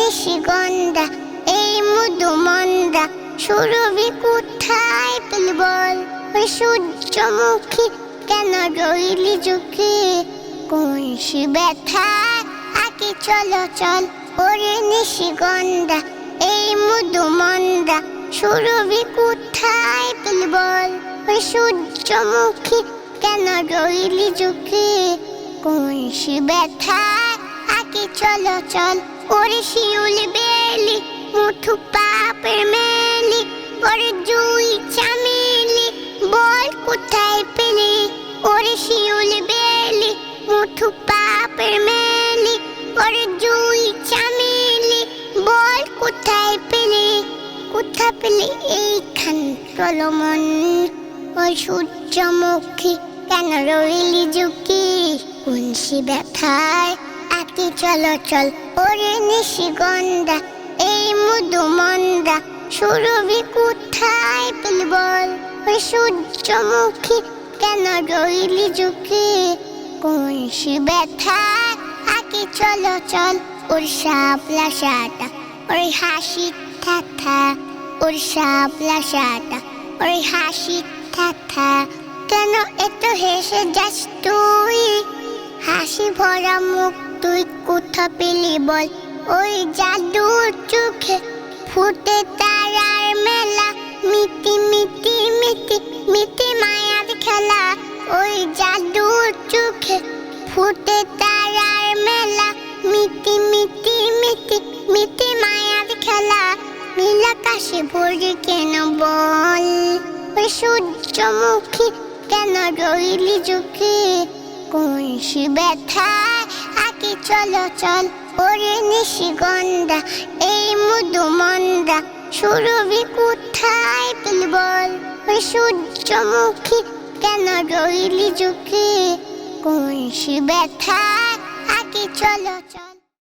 নিশিগন্ধা এই মধুমন্দা সুরভি কোথায় পেলি বল? ওই সূর্যমুখী কেন রইলি ঝুঁকে? কোন সে ব্যথা আঁকি চলো চল ওরে নিশিগন্ধা এই মধুমন্দা সুরভি কোথায় পেলি বল? ওই সূর্যমুখী কেন রইলি ঝুঁকে? কোন সে ব্যথা আঁকি চলো চল ওরে শিউল বেলি মুঠু পাপের মেলি ওরে জুই চামেলি বল কোথায় পেলি? ওরে শিউল বেলি মুঠু পাপের মেলি ওরে জুই চামেলি বল কোথায় পেলি? কোথা পেলি এইখান প্রলমন? ওই সূর্যমুখী কেন রইলি ঝুঁকি? কোন সে ব্যথায় আঁকি চলো চল ওরে নিশিগন্ধা এই মধুমন্দা সুরভি কোথায় পেলি বল? ওই সূর্যমুখী কেন রইলি ঝুঁকি? কোন সে ব্যথা আঁকি চলো চল ওর শাপলা শাটা ওর হাসি ঠাঠা ওর শাপলা শাটা ওর হাসি ঠাঠা কেন এত হেসে যাস তুই? হাসি ভরা মুখ তুই কোথা পেলি বল? ওই জাদুর চোখে ফুটে তারার মেলা মিটি মিটি মিটি মিটি মায়ার খেলা। ওই জাদুর চোখে ফুটে তারার মেলা মিটি মিটি মিটি মিটি মায়ার খেলা। নীল আকাশে ভরি কেন বল? ওই সূর্যমুখী কেন রইলি ঝুঁকে? কোন সে ব্যথা আঁকি চলো চল ওরে নিশিগন্ধা এই মধুমন্দা সুরভি কোথায় পেলি বল? ওই সূর্যমুখী কেন রইলি ঝুঁকে? কোন সে ব্যথা আঁকি চলো চল।